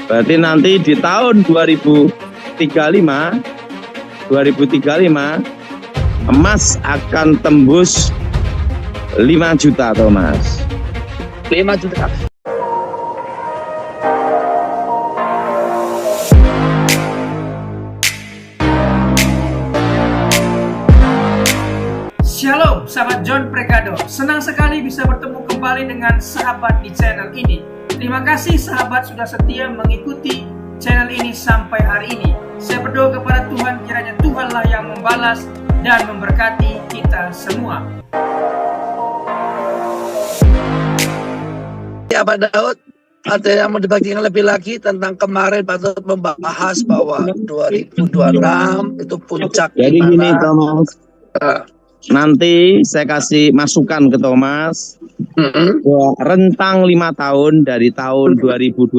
Berarti nanti di tahun 2035 emas akan tembus 5 juta, Thomas. 5 juta. Shalom sahabat John Pregado, senang sekali bisa bertemu kembali dengan sahabat di channel ini. Terima kasih sahabat sudah setia mengikuti channel ini sampai hari ini. Saya berdoa kepada Tuhan, kiranya Tuhanlah yang membalas dan memberkati kita semua. Ya Pak Daud, ada yang mau dibagikan lebih lagi tentang kemarin Pak Daud membahas bahwa 2026 itu puncak. Jadi gini Thomas, nanti saya kasih masukan ke Thomas, rentang 5 tahun dari tahun 2025,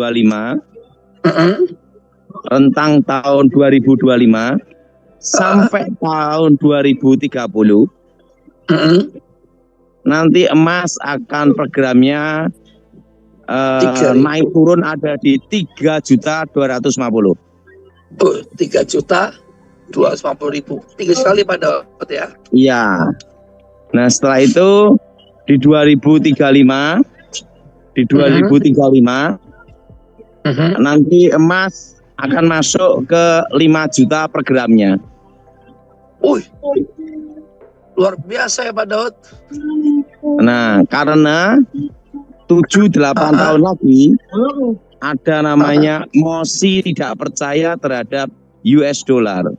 rentang tahun 2025 sampai tahun 2030, nanti emas akan programnya naik turun ada di 3.250.000. 3.250.000, tinggi sekali Pak Daud ya. Iya. Nah setelah itu di 2035, nanti emas akan masuk ke 5 juta per gramnya. Luar biasa ya Pak Daud. Nah karena 7-8 tahun lagi ada namanya mosi tidak percaya terhadap US dollar.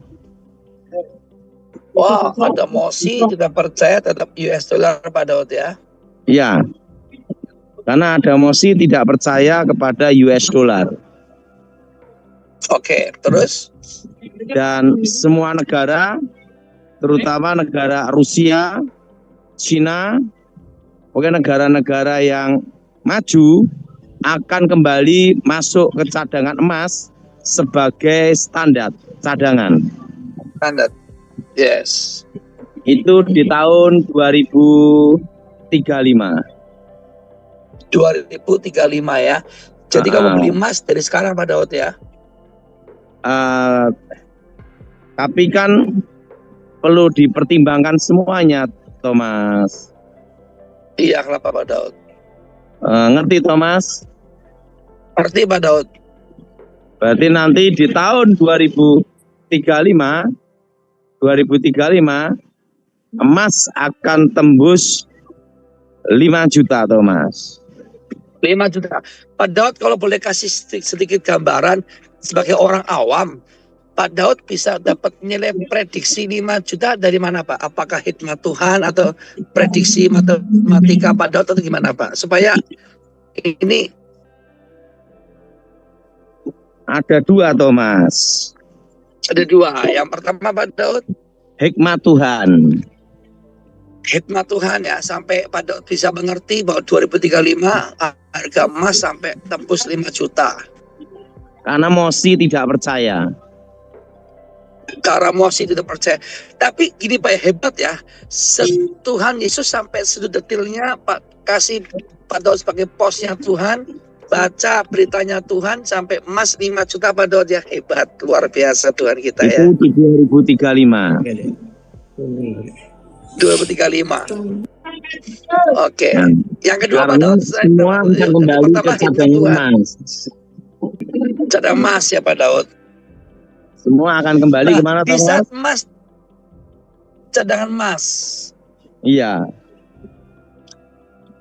Wah, ada mosi tidak percaya terhadap US dollar Pak Daud ya. Iya. Karena ada mosi tidak percaya kepada US dollar. Oke, terus? Dan semua negara, terutama negara Rusia, Cina, pokoknya negara-negara yang maju akan kembali masuk ke cadangan emas sebagai standar cadangan. Standar. Yes. Itu di tahun 2035. 2035 ya. Jadi kamu beli emas dari sekarang Pak Daud ya. Tapi kan perlu dipertimbangkan semuanya, Thomas. Iya, kenapa Pak Daud? Ngerti Thomas? Ngerti Pak Daud. Berarti nanti di tahun 2035 emas akan tembus 5 juta, Thomas. 5 juta. Pak Daud kalau boleh kasih sedikit gambaran sebagai orang awam, Pak Daud bisa dapat nilai prediksi 5 juta dari mana Pak? Apakah hikmat Tuhan atau prediksi matematika Pak Daud atau gimana Pak? Supaya ini ada 2 Thomas. Ada 2. Yang pertama Pak Daud, hikmat Tuhan. Hikmat Tuhan ya, sampai Pak Daud bisa mengerti bahwa 2035 harga emas sampai tembus 5 juta. Karena mosi tidak percaya. Karena mosi tidak percaya. Tapi gini Pak, hebat ya. Tuhan Yesus sampai sedetilnya Pak kasih Pak Daud sebagai posnya Tuhan, baca beritanya Tuhan sampai emas 5 juta Pak Daud ya. Hebat, luar biasa Tuhan kita ya. Itu di 2035. 2035. Oke. Yang kedua Pak Karena Daud, semua akan kembali ke cadangan emas. Cadangan emas ya Pak Daud. Semua akan kembali kemana di saat Thomas? emas, cadangan emas. Iya.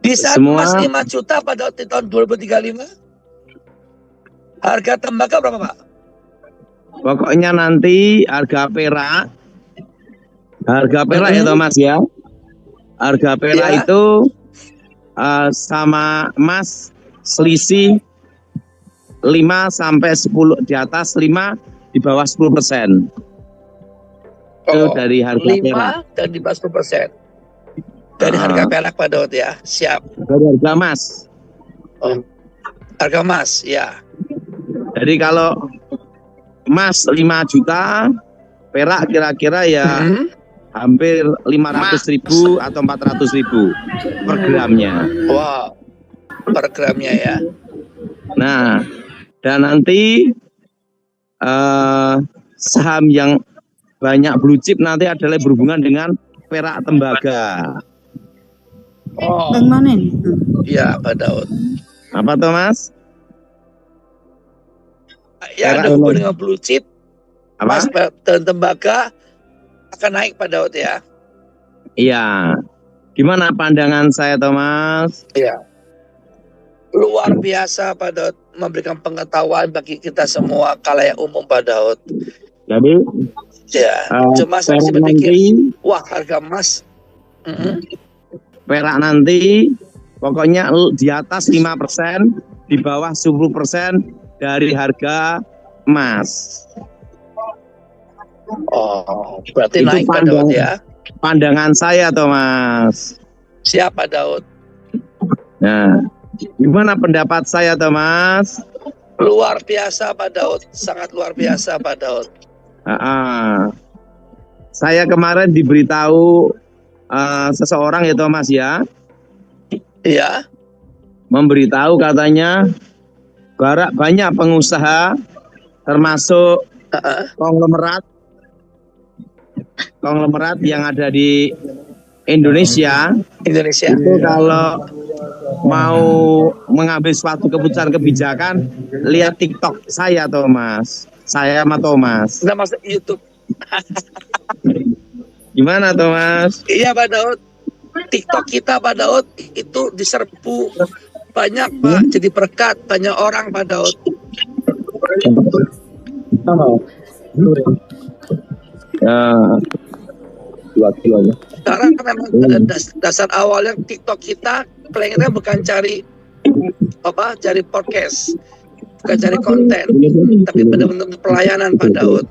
Di saat Semua emas 5 juta pada di tahun 2035, harga tembakau berapa Pak? Pokoknya nanti harga perak ya Thomas ya. Harga perak itu sama emas selisih 5-10, di atas 5, di bawah 10%. Itu dari harga 5 perak. dan di bawah 10%. Dari harga perak Pak Daud ya. Siap. Dari harga emas. Harga emas ya. Jadi kalau emas 5 juta, perak kira-kira ya hampir 500.000 atau 400.000 per gramnya. Wow, per gramnya ya. Nah, Dan nanti saham yang banyak blue chip nanti adalah berhubungan dengan perak tembaga. Oh, iya Pak Daud. Apa tuh Mas? Ya, ada hubungan dengan blue chip, Mas, dan tembaga akan naik Pak Daud ya. Iya. Gimana pandangan saya Thomas? Iya. Luar biasa Pak Daud, memberikan pengetahuan bagi kita semua khalayak umum Pak Daud. Jadi ya, cuma saya masih berpikir, wah harga emas perak nanti pokoknya di atas 5%, di bawah 10% dari harga emas. Oh, berarti itu naik Pak Daud ya. Pandangan saya Thomas. Siapa Daud? Nah, gimana pendapat saya Thomas? Luar biasa Pak Daud, sangat luar biasa Pak Daud. Saya kemarin diberitahu seseorang ya Thomas ya. Iya. Memberitahu katanya banyak pengusaha termasuk konglomerat yang ada di Indonesia itu kalau mau mengambil suatu keputusan kebijakan lihat TikTok saya Thomas. Saya sama Thomas. Nggak masuk YouTube. Gimana Thomas? Iya Pak Daud. TikTok kita Pak Daud itu diserbu banyak Pak. Jadi berkat banyak orang Pak Daud. Sekarang kan memang ada dasar awalnya TikTok kita pengennya bukan cari podcast, bukan cari konten, tapi benar-benar pelayanan Pak Daud.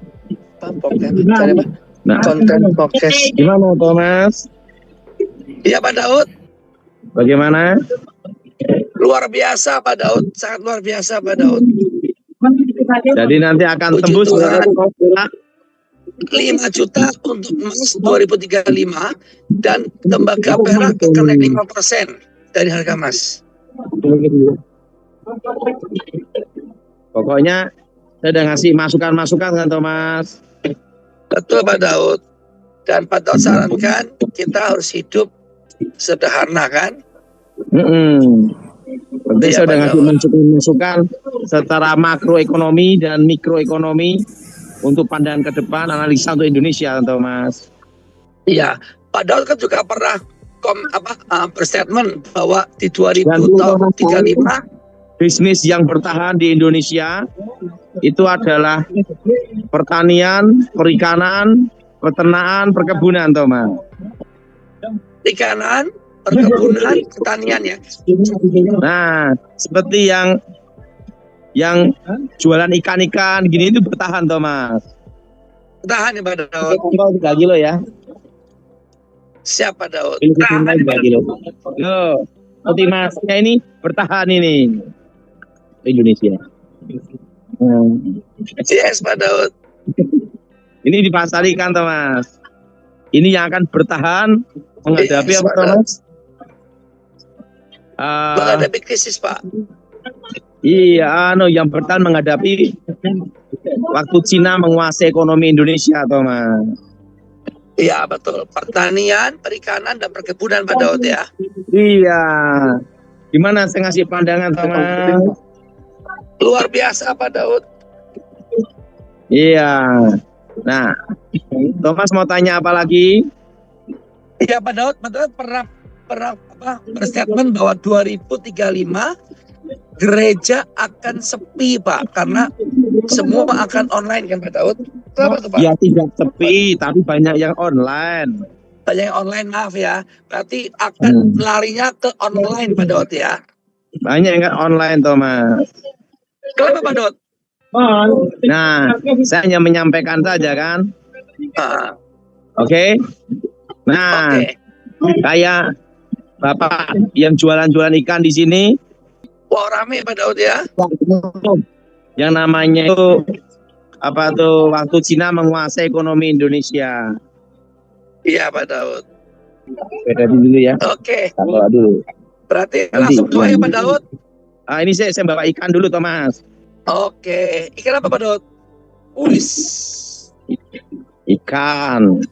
Cari apa? Konten podcast. Gimana Thomas? Iya Pak Daud. Bagaimana? Luar biasa Pak Daud, sangat luar biasa Pak Daud. Jadi nanti akan tembus 5 juta untuk emas 2035 dan tembaga perak akan naik 5% dari harga emas. Pokoknya saya udah ngasih masukan-masukan kan Thomas. Betul Pak Daud. Dan Pak Daud sarankan kita harus hidup sederhana kan? Berarti saya udah ngasih masukan secara makroekonomi dan mikroekonomi untuk pandangan ke depan, analisa untuk Indonesia, Thomas. Iya, Pak Daud kan juga pernah berstatement bahwa di 2035 bisnis yang bertahan di Indonesia itu adalah pertanian, perikanan, peternakan, perkebunan, Thomas. Perikanan, perkebunan, pertanian ya. Nah, seperti yang jualan ikan-ikan gini itu bertahan Thomas. Bertahan ya Pak Daud. 3 kilo ya. Siapa Daud? Bertahan 3 kilo. Loh, peti masnya ini bertahan ini Indonesia. Yes Pak Daud. Ini dipasarikan Thomas. Ini yang akan bertahan menghadapi apa Thomas? Menghadapi krisis Pak. Iya, yang bertahan menghadapi waktu Cina menguasai ekonomi Indonesia, Thomas. Iya betul, pertanian, perikanan, dan perkebunan Pak Daud ya. Iya. Gimana saya ngasih pandangan, Thomas? Luar biasa Pak Daud. Iya. Nah, Thomas mau tanya apa lagi? Iya Pak Daud pernah berstatement bahwa 2035 gereja akan sepi Pak, karena semua akan online kan Pak Daud? Kenapa tuh Pak? Ya tidak sepi, tapi banyak yang online. Banyak yang online, maaf ya. Berarti akan larinya ke online Pak Daud ya? Banyak yang online Thomas. Kenapa Pak Daud? Nah, saya hanya menyampaikan saja kan. Oke. Nah, kayak Bapak yang jualan-jualan ikan di sini. Wah, rame Pak Daud ya. Yang namanya itu apa tuh, waktu Cina menguasai ekonomi Indonesia. Iya Pak Daud. Beda dulu ya. Oke. Bawa dulu. Berarti langsung doa ya Pak Daud. Ini saya bawa ikan dulu Thomas. Oke, ikan apa Pak Dot? Ulis. Ikan.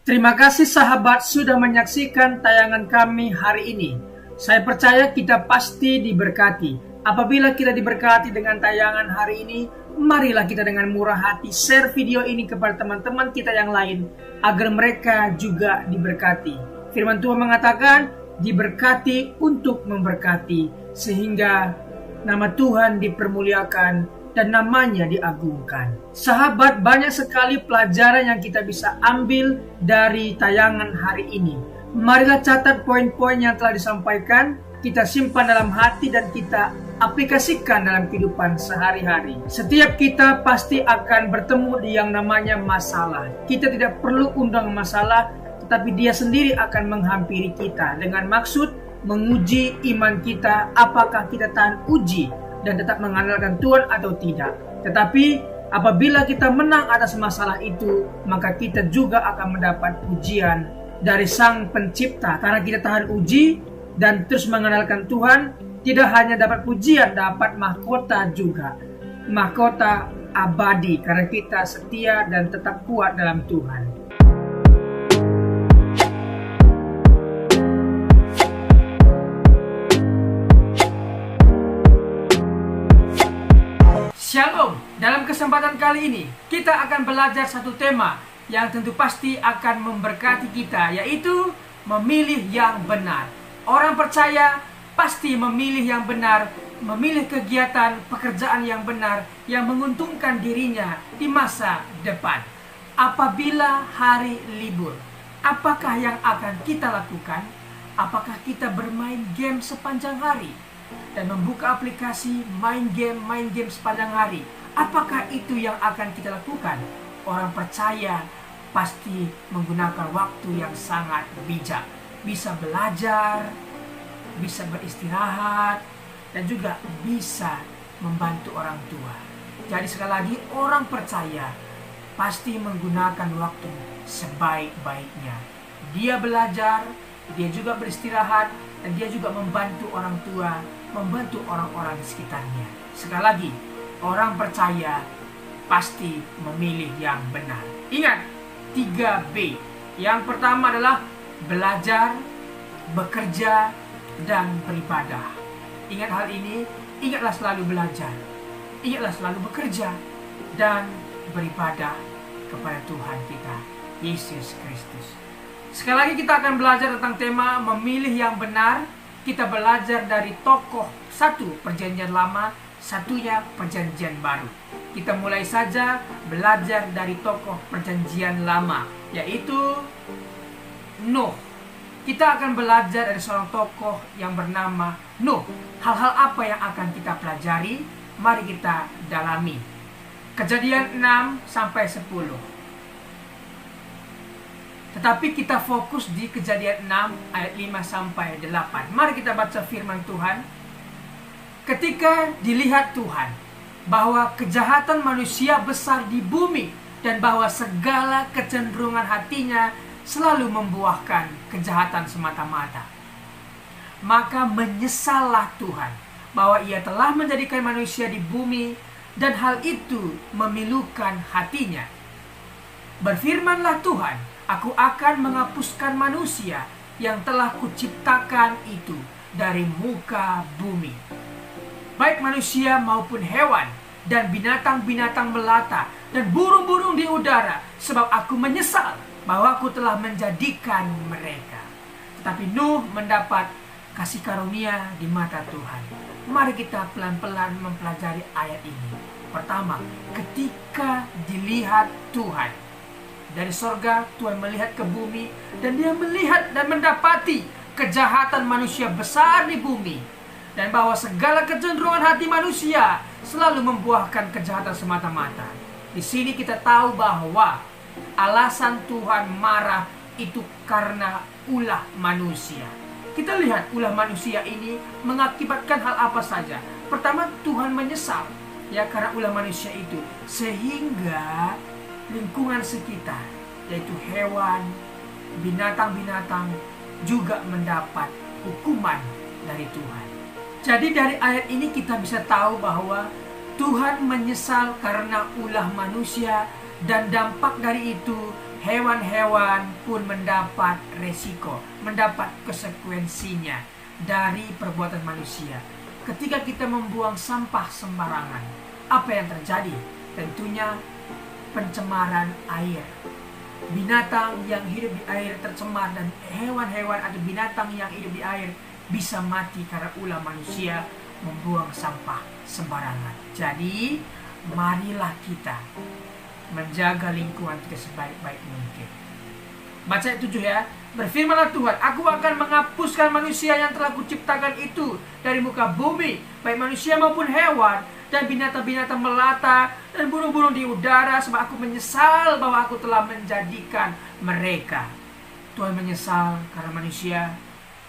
Terima kasih sahabat sudah menyaksikan tayangan kami hari ini. Saya percaya kita pasti diberkati. Apabila kita diberkati dengan tayangan hari ini, marilah kita dengan murah hati share video ini kepada teman-teman kita yang lain, agar mereka juga diberkati. Firman Tuhan mengatakan, diberkati untuk memberkati, sehingga nama Tuhan dipermuliakan dan namanya diagungkan. Sahabat, banyak sekali pelajaran yang kita bisa ambil dari tayangan hari ini. Marilah catat poin-poin yang telah disampaikan, kita simpan dalam hati dan kita aplikasikan dalam kehidupan sehari-hari. Setiap kita pasti akan bertemu di yang namanya masalah. Kita tidak perlu undang masalah, tetapi dia sendiri akan menghampiri kita dengan maksud menguji iman kita, apakah kita tahan uji dan tetap mengandalkan Tuhan atau tidak. Tetapi apabila kita menang atas masalah itu, maka kita juga akan mendapat pujian dari Sang Pencipta. Karena kita tahan uji dan terus mengandalkan Tuhan, tidak hanya dapat pujian, dapat mahkota juga. Mahkota abadi karena kita setia dan tetap kuat dalam Tuhan. Shalom, dalam kesempatan kali ini kita akan belajar satu tema yang tentu pasti akan memberkati kita, yaitu memilih yang benar. Orang percaya pasti memilih yang benar, memilih kegiatan pekerjaan yang benar, yang menguntungkan dirinya di masa depan. Apabila hari libur, apakah yang akan kita lakukan? Apakah kita bermain game sepanjang hari dan membuka aplikasi main game sepanjang hari? Apakah itu yang akan kita lakukan? Orang percaya pasti menggunakan waktu yang sangat bijak. Bisa belajar, bisa beristirahat, dan juga bisa membantu orang tua. Jadi sekali lagi, orang percaya pasti menggunakan waktu sebaik-baiknya. Dia belajar, dia juga beristirahat, dan dia juga membantu orang tua, membantu orang-orang di sekitarnya. Sekali lagi, orang percaya pasti memilih yang benar. Ingat, 3B. Yang pertama adalah belajar, bekerja, dan beribadah. Ingat hal ini, ingatlah selalu belajar, ingatlah selalu bekerja, dan beribadah kepada Tuhan kita, Yesus Kristus. Sekali lagi kita akan belajar tentang tema memilih yang benar. Kita belajar dari tokoh satu Perjanjian Lama, satunya Perjanjian Baru. Kita mulai saja belajar dari tokoh Perjanjian Lama, yaitu Nuh. Kita akan belajar dari seorang tokoh yang bernama Nuh. Hal-hal apa yang akan kita pelajari? Mari kita dalami. Kejadian 6-10. Tetapi kita fokus di Kejadian 6 ayat 5-8. Mari kita baca firman Tuhan. Ketika dilihat Tuhan bahwa kejahatan manusia besar di bumi dan bahwa segala kecenderungan hatinya selalu membuahkan kejahatan semata-mata, maka menyesallah Tuhan bahwa ia telah menjadikan manusia di bumi dan hal itu memilukan hatinya. Berfirmanlah Tuhan, aku akan menghapuskan manusia yang telah kuciptakan itu dari muka bumi, baik manusia maupun hewan dan binatang-binatang melata dan burung-burung di udara, sebab aku menyesal bahwa aku telah menjadikan mereka. Tetapi Nuh mendapat kasih karunia di mata Tuhan. Mari kita pelan-pelan mempelajari ayat ini. Pertama, ketika dilihat Tuhan dari sorga, Tuhan melihat ke bumi dan dia melihat dan mendapati kejahatan manusia besar di bumi dan bahwa segala kecenderungan hati manusia selalu membuahkan kejahatan semata-mata. Di sini kita tahu bahwa alasan Tuhan marah itu karena ulah manusia. Kita lihat ulah manusia ini mengakibatkan hal apa saja. Pertama, Tuhan menyesal ya karena ulah manusia itu, sehingga lingkungan sekitar, yaitu hewan, binatang-binatang juga mendapat hukuman dari Tuhan. Jadi dari ayat ini kita bisa tahu bahwa Tuhan menyesal karena ulah manusia, dan dampak dari itu hewan-hewan pun mendapat resiko, mendapat konsekuensinya dari perbuatan manusia. Ketika kita membuang sampah sembarangan, apa yang terjadi? Tentunya pencemaran air. Binatang yang hidup di air tercemar, dan hewan-hewan atau binatang yang hidup di air bisa mati karena ulah manusia membuang sampah sembarangan. Jadi marilah kita menjaga lingkungan kita sebaik-baik mungkin. Baca ayat 7 ya. Berfirmanlah Tuhan, aku akan menghapuskan manusia yang telah kuciptakan itu dari muka bumi, baik manusia maupun hewan, dan binatang-binatang melata, dan burung-burung di udara, sebab aku menyesal bahwa aku telah menjadikan mereka. Tuhan menyesal karena manusia,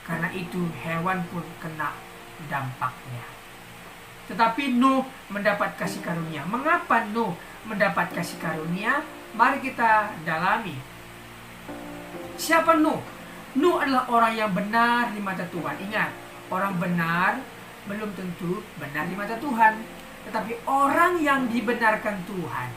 karena itu hewan pun kena dampaknya. Tetapi Nuh mendapat kasih karunia. Mengapa Nuh mendapat kasih karunia? Mari kita dalami. Siapa Nuh? Nuh adalah orang yang benar di mata Tuhan. Ingat, orang benar belum tentu benar di mata Tuhan. Tetapi orang yang dibenarkan Tuhan,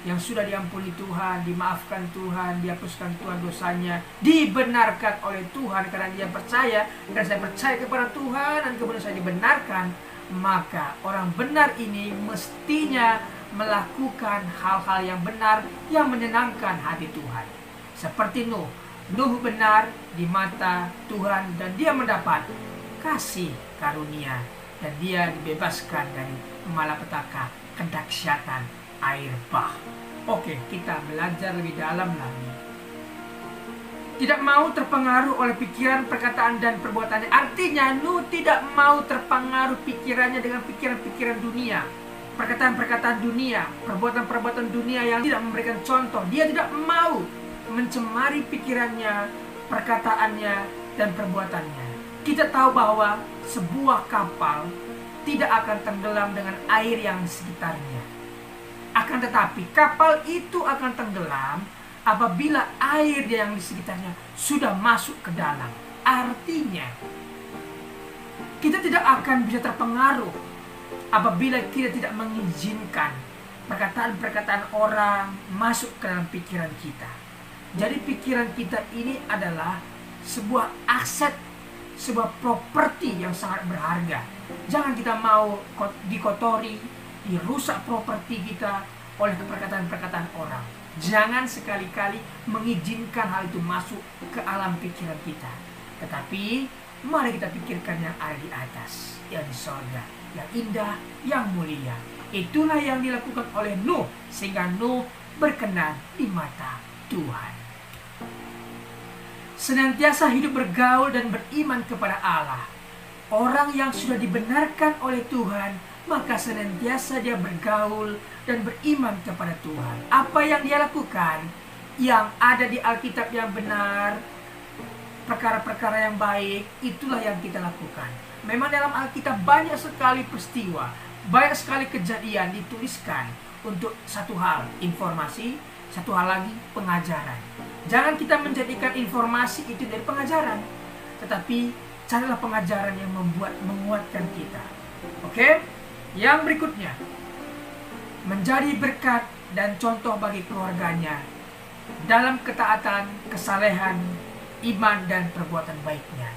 yang sudah diampuni Tuhan, dimaafkan Tuhan, dihapuskan Tuhan dosanya, dibenarkan oleh Tuhan karena dia percaya, dan saya percaya kepada Tuhan dan kemudian saya dibenarkan, maka orang benar ini mestinya melakukan hal-hal yang benar yang menyenangkan hati Tuhan. Seperti Nuh. Nuh benar di mata Tuhan dan dia mendapat kasih karunia, dan dia dibebaskan dari malapetaka kedahsyatan air bah. Oke, kita belajar lebih dalam lagi. Tidak mau terpengaruh oleh pikiran, perkataan, dan perbuatannya. Artinya Nuh tidak mau terpengaruh pikirannya dengan pikiran-pikiran dunia, perkataan-perkataan dunia, perbuatan-perbuatan dunia yang tidak memberikan contoh. Dia tidak mau mencemari pikirannya, perkataannya, dan perbuatannya. Kita tahu bahwa sebuah kapal tidak akan tenggelam dengan air yang di sekitarnya. Akan tetapi kapal itu akan tenggelam apabila air yang di sekitarnya sudah masuk ke dalam. Artinya kita tidak akan bisa terpengaruh apabila kita tidak mengizinkan perkataan-perkataan orang masuk ke dalam pikiran kita. Jadi pikiran kita ini adalah sebuah aset, sebuah properti yang sangat berharga. Jangan kita mau dikotori, dirusak properti kita oleh perkataan-perkataan orang. Jangan sekali-kali mengizinkan hal itu masuk ke alam pikiran kita. Tetapi mari kita pikirkan yang ada di atas, yang di sorga, yang indah, yang mulia. Itulah yang dilakukan oleh Nuh, sehingga Nuh berkenan di mata Tuhan. Senantiasa hidup bergaul dan beriman kepada Allah. Orang yang sudah dibenarkan oleh Tuhan, maka senantiasa dia bergaul dan beriman kepada Tuhan. Apa yang dia lakukan, yang ada di Alkitab yang benar, perkara-perkara yang baik, itulah yang kita lakukan. Memang dalam Alkitab banyak sekali peristiwa, banyak sekali kejadian dituliskan untuk satu hal, informasi, satu hal lagi, pengajaran. Jangan kita menjadikan informasi itu dari pengajaran, tetapi carilah pengajaran yang menguatkan kita. Oke? Yang berikutnya, menjadi berkat dan contoh bagi keluarganya dalam ketaatan, kesalehan, iman, dan perbuatan baiknya.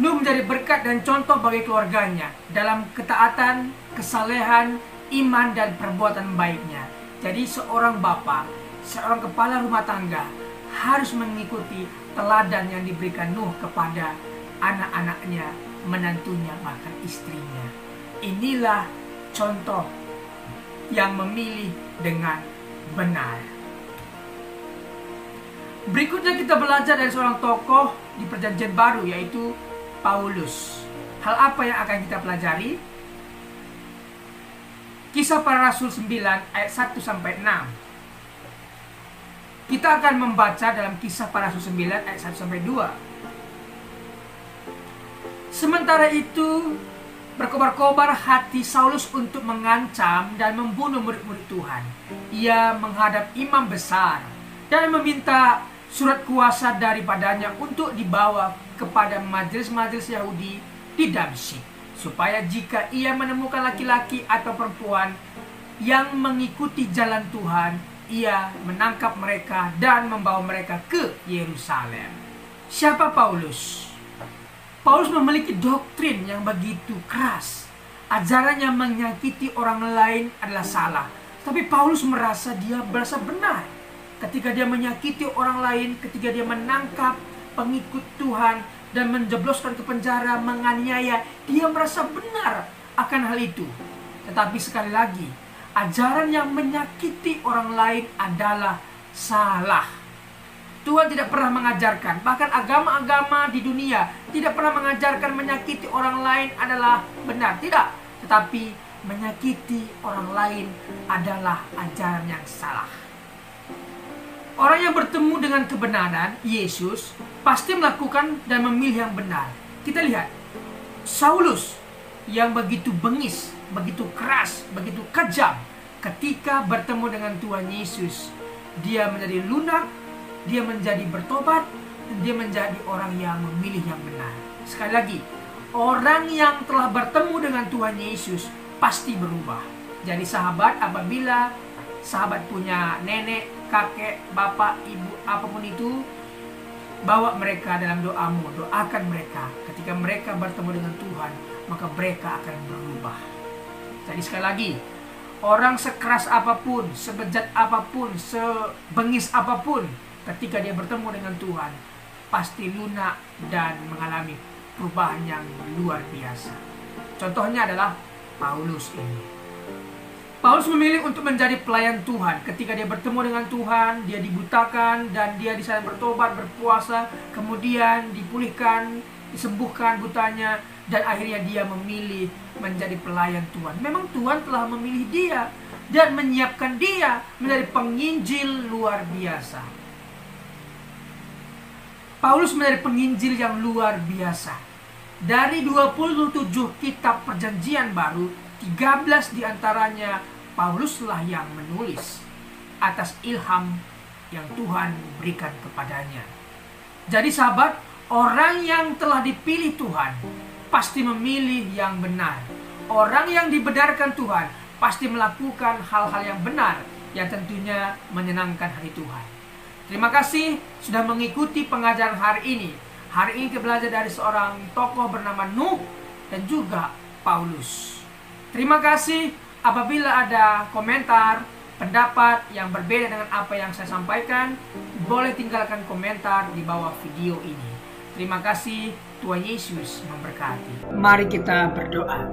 Nuh menjadi berkat dan contoh bagi keluarganya dalam ketaatan, kesalehan, iman, dan perbuatan baiknya. Jadi seorang bapa, seorang kepala rumah tangga harus mengikuti teladan yang diberikan Nuh kepada anak-anaknya, menantunya, bahkan istrinya. Inilah contoh yang memilih dengan benar. Berikutnya kita belajar dari seorang tokoh di Perjanjian Baru, yaitu Paulus. Hal apa yang akan kita pelajari? Kisah Para Rasul 9 ayat 1-6. Kita akan membaca dalam Kisah Para Rasul 9 ayat 1-2. Sementara itu berkobar-kobar hati Saulus untuk mengancam dan membunuh murid-murid Tuhan. Ia menghadap imam besar dan meminta surat kuasa daripadanya untuk dibawa kepada majelis-majelis Yahudi di Damsyik, supaya jika ia menemukan laki-laki atau perempuan yang mengikuti jalan Tuhan, ia menangkap mereka dan membawa mereka ke Yerusalem. Siapa Paulus? Paulus memiliki doktrin yang begitu keras. Ajarannya menyakiti orang lain adalah salah. Tapi Paulus merasa benar. Ketika dia menyakiti orang lain, ketika dia menangkap pengikut Tuhan dan menjebloskan ke penjara, menganiaya, dia merasa benar akan hal itu. Tetapi sekali lagi, ajaran yang menyakiti orang lain adalah salah. Tuhan tidak pernah mengajarkan, bahkan agama-agama di dunia tidak pernah mengajarkan menyakiti orang lain adalah benar. Tidak. Tetapi menyakiti orang lain adalah ajaran yang salah. Orang yang bertemu dengan kebenaran, Yesus, pasti melakukan dan memilih yang benar. Kita lihat, Saulus yang begitu bengis, begitu keras, begitu kejam, ketika bertemu dengan Tuhan Yesus, dia menjadi lunak, dia menjadi bertobat, dan dia menjadi orang yang memilih yang benar. Sekali lagi, orang yang telah bertemu dengan Tuhan Yesus pasti berubah. Jadi sahabat, apabila sahabat punya nenek, kakek, bapak, ibu, apapun itu, bawa mereka dalam doamu, doakan mereka. Ketika mereka bertemu dengan Tuhan, maka mereka akan berubah. Jadi sekali lagi, orang sekeras apapun, sebejat apapun, sebengis apapun, ketika dia bertemu dengan Tuhan, pasti lunak dan mengalami perubahan yang luar biasa. Contohnya adalah Paulus ini. Paulus memilih untuk menjadi pelayan Tuhan. Ketika dia bertemu dengan Tuhan, dia dibutakan dan dia di sana bertobat, berpuasa, kemudian dipulihkan, disembuhkan butanya, dan akhirnya dia memilih menjadi pelayan Tuhan. Memang Tuhan telah memilih dia dan menyiapkan dia menjadi penginjil luar biasa. Paulus menjadi penginjil yang luar biasa. Dari 27 kitab perjanjian baru, 13 diantaranya Pauluslah yang menulis atas ilham yang Tuhan berikan kepadanya. Jadi sahabat, orang yang telah dipilih Tuhan pasti memilih yang benar. Orang yang dibenarkan Tuhan pasti melakukan hal-hal yang benar yang tentunya menyenangkan hati Tuhan. Terima kasih sudah mengikuti pengajaran hari ini. Hari ini kita belajar dari seorang tokoh bernama Nuh dan juga Paulus. Terima kasih. Apabila ada komentar, pendapat yang berbeda dengan apa yang saya sampaikan, boleh tinggalkan komentar di bawah video ini. Terima kasih. Tuhan Yesus memberkati. Mari kita berdoa.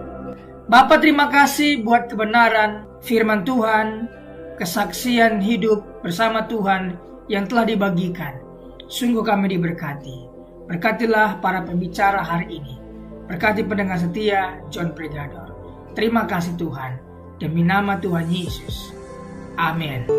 Bapa, terima kasih buat kebenaran firman Tuhan, kesaksian hidup bersama Tuhan yang telah dibagikan. Sungguh kami diberkati. Berkatilah para pembicara hari ini. Berkati pendengar setia John Pregador. Terima kasih Tuhan. Demi nama Tuhan Yesus. Amin.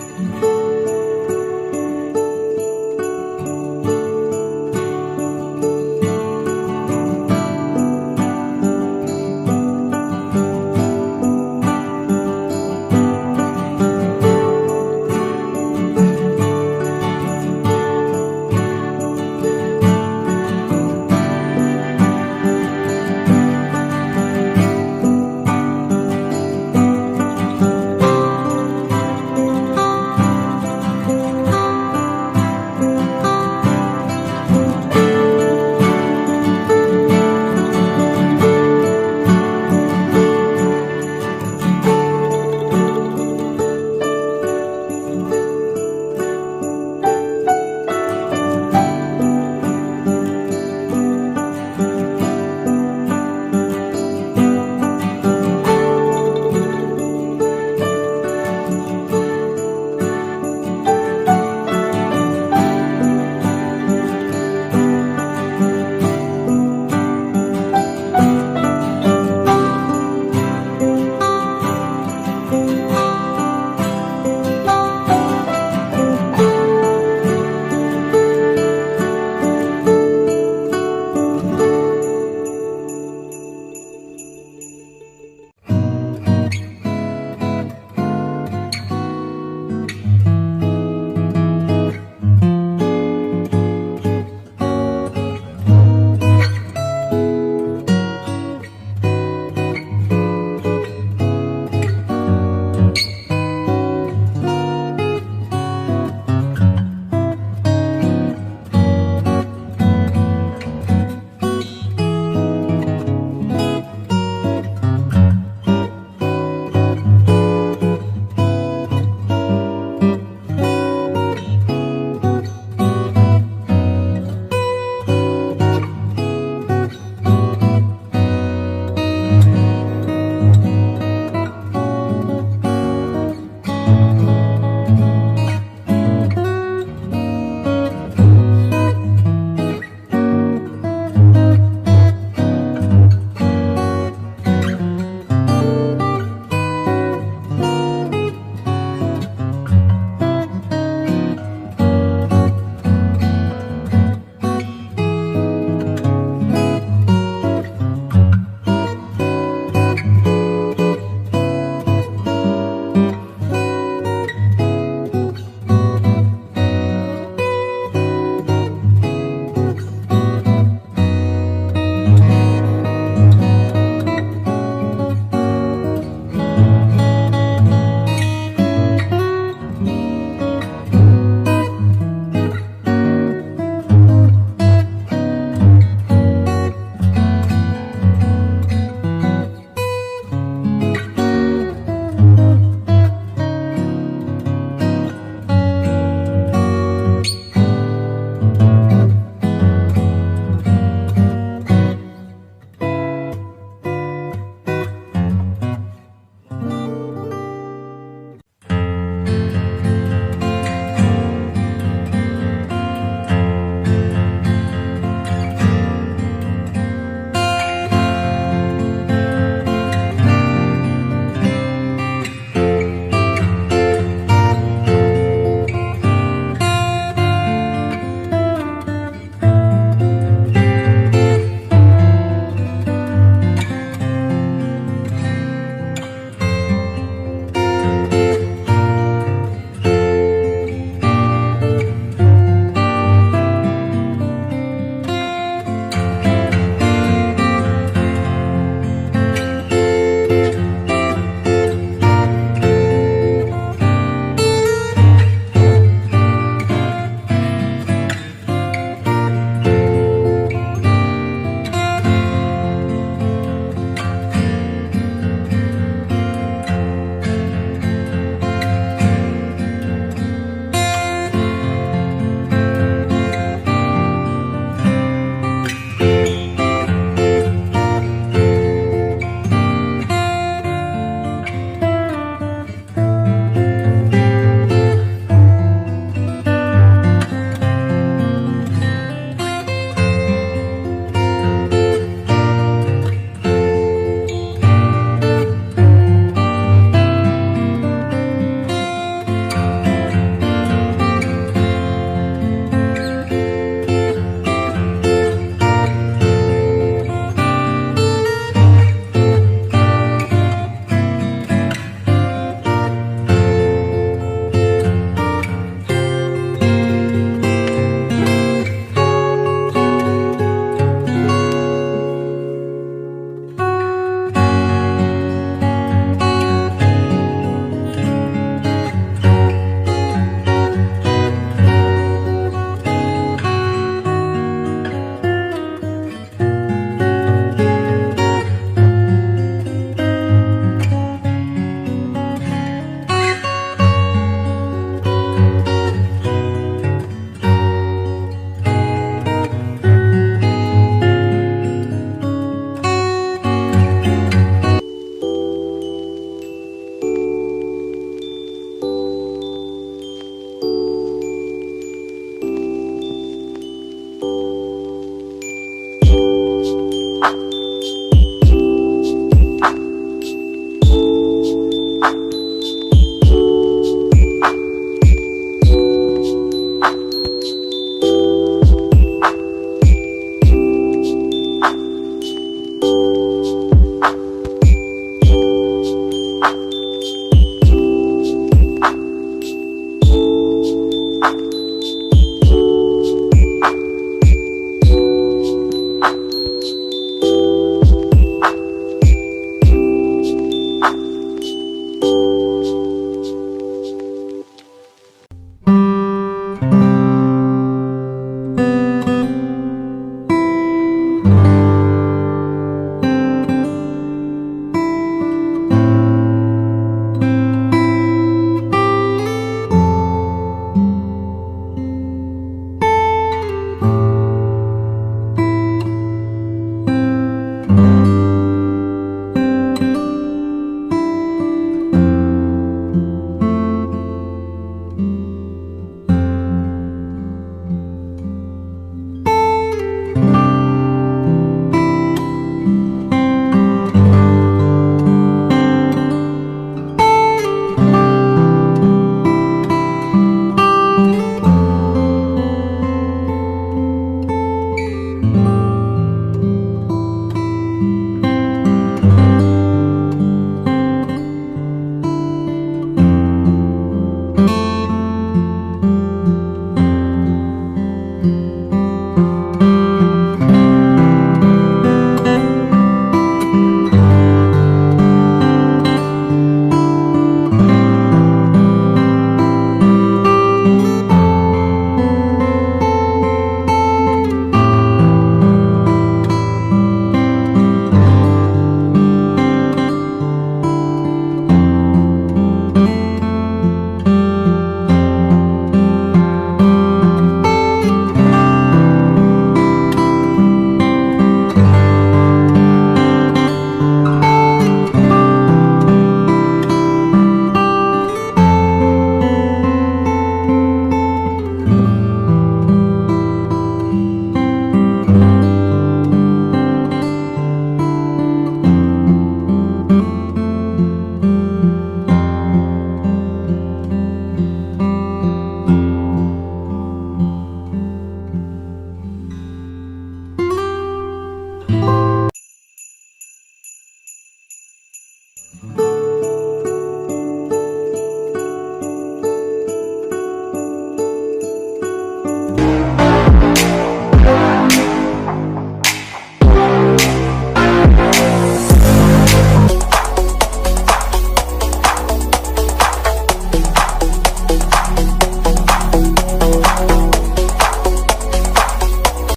kasih.